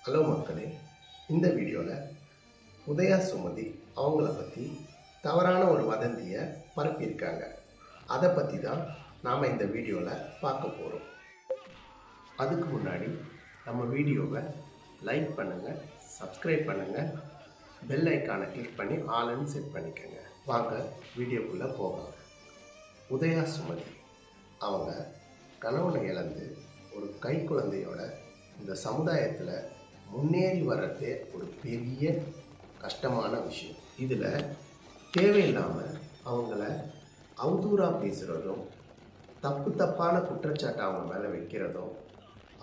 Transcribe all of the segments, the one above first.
Hello மக்களே, இந்த வீடியோவில் உதயா சுமதி அவங்கள பற்றி தவறான ஒரு வதந்தியை பரப்பியிருக்காங்க. அதை பற்றி தான் நாம் இந்த வீடியோவில் பார்க்க போகிறோம். அதுக்கு முன்னாடி நம்ம வீடியோவை லைக் பண்ணுங்கள், சப்ஸ்கிரைப் பண்ணுங்கள், பெல் ஐக்கானை கிளிக் பண்ணி ஆல்னு செட் பண்ணிக்கோங்க. வாங்க வீடியோக்குள்ளே போகலாம். உதயா சுமதி அவங்க கணவனை இழந்து ஒரு கை குழந்தையோட இந்த சமுதாயத்தில் முன்னேறி வர்றதே ஒரு பெரிய கஷ்டமான விஷயம். இதில் தேவையில்லாமல் அவங்கள அவதூறாக பேசுகிறதும், தப்பான குற்றச்சாட்டை அவங்க மேலே வைக்கிறதும்,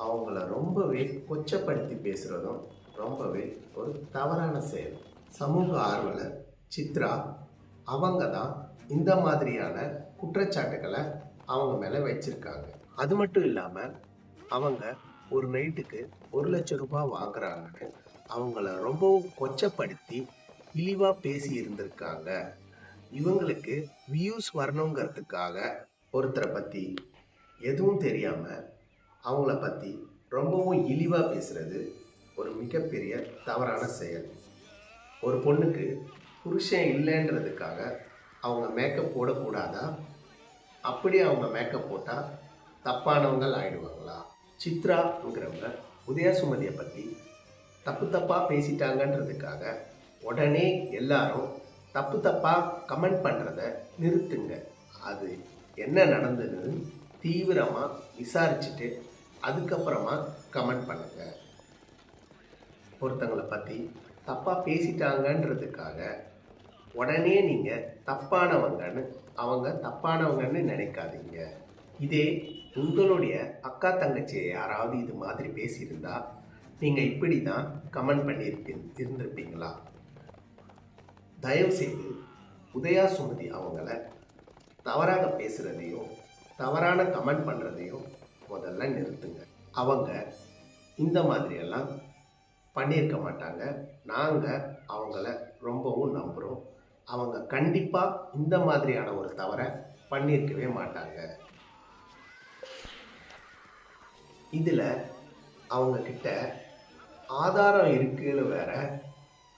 அவங்கள ரொம்பவே கொச்சப்படுத்தி பேசுகிறதும் ரொம்பவே ஒரு தவறான செயல். சமூக ஆர்வலர் சித்ரா அவங்க தான் இந்த மாதிரியான குற்றச்சாட்டுகளை அவங்க மேலே வச்சிருக்காங்க. அது மட்டும் இல்லாமல் அவங்க ஒரு நைட்டுக்கு 1 லட்சம் ரூபாய் வாங்குறாங்கன்னு அவங்கள ரொம்பவும் கொச்சப்படுத்தி இழிவாக பேசி இருந்திருக்காங்க. இவங்களுக்கு வியூஸ் வரணுங்கிறதுக்காக ஒருத்தரை பற்றி எதுவும் தெரியாமல் அவங்கள பற்றி ரொம்பவும் இழிவாக பேசுகிறது ஒரு மிகப்பெரிய தவறான செயல். ஒரு பொண்ணுக்கு புருஷன் இல்லைன்றதுக்காக அவங்க மேக்கப் போடக்கூடாதா? அப்படி அவங்க மேக்கப் போட்டால் தப்பானவங்கள் ஆயிடுவாங்களா? சித்ராங்கிறவங்க உதயா சுமதியை பற்றி தப்பாக பேசிட்டாங்கன்றதுக்காக உடனே எல்லாரும் தப்பாக கமெண்ட் பண்ணுறத நிறுத்துங்க. அது என்ன நடந்ததுன்னு தீவிரமாக விசாரிச்சுட்டு அதுக்கப்புறமா கமெண்ட் பண்ணுங்க. ஒருத்தங்களை பற்றி தப்பாக பேசிட்டாங்கன்றதுக்காக உடனே நீங்கள் அவங்க தப்பானவங்கன்னு நினைக்காதீங்க. இதே உங்களுடைய அக்கா தங்கச்சியை யாராவது இது மாதிரி பேசியிருந்தா நீங்கள் இப்படி தான் கமெண்ட் இருந்திருப்பீங்களா? தயவுசெய்து உதயா சுமதி அவங்கள தவறாக பேசுகிறதையும் தவறான கமெண்ட் பண்ணுறதையும் முதல்ல நிறுத்துங்க. அவங்க இந்த மாதிரியெல்லாம் பண்ணியிருக்க மாட்டாங்க. நாங்கள் அவங்கள ரொம்பவும் நம்புகிறோம். அவங்க கண்டிப்பாக இந்த மாதிரியான ஒரு தவறை பண்ணியிருக்கவே மாட்டாங்க. இதில் அவங்கக்கிட்ட ஆதாரம் இருக்குன்னு வேற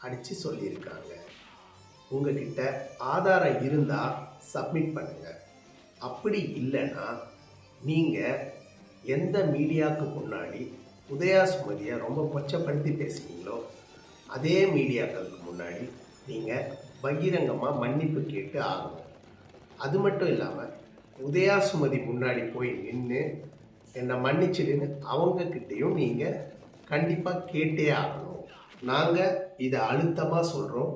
அடித்து சொல்லியிருக்காங்க. உங்ககிட்ட ஆதாரம் இருந்தால் சப்மிட் பண்ணுங்கள். அப்படி இல்லைன்னா நீங்கள் எந்த மீடியாவுக்கு முன்னாடி உதயா சுமதியை ரொம்ப கொச்சப்படுத்தி பேசுவீங்களோ அதே மீடியாக்களுக்கு முன்னாடி நீங்கள் பகிரங்கமாக மன்னிப்பு கேட்டு ஆகணும். அது மட்டும் இல்லாமல் உதயா சுமதி முன்னாடி போய் நின்று என்னை மன்னிச்சிடுன்னு அவங்கக்கிட்டேயும் நீங்கள் கண்டிப்பாக கேட்டே ஆகணும். நாங்கள் இதை அழுத்தமாக சொல்கிறோம்.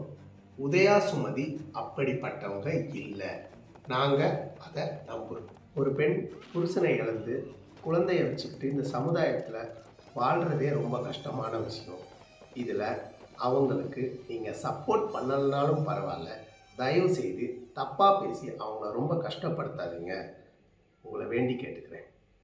உதயா சுமதி அப்படிப்பட்டவங்க இல்லை. நாங்கள் அதை நம்புகிறோம். ஒரு பெண் புருஷனை இழந்து குழந்தைய வச்சுக்கிட்டு இந்த சமுதாயத்தில் வாழ்கிறதே ரொம்ப கஷ்டமான விஷயம். இதில் அவங்களுக்கு நீங்கள் சப்போர்ட் பண்ணலனாலும் பரவாயில்ல, தயவு செய்து தப்பாக பேசி அவங்கள ரொம்ப கஷ்டப்படுத்தாதீங்க. உங்களை வேண்டி கேட்டுக்கிறேன்.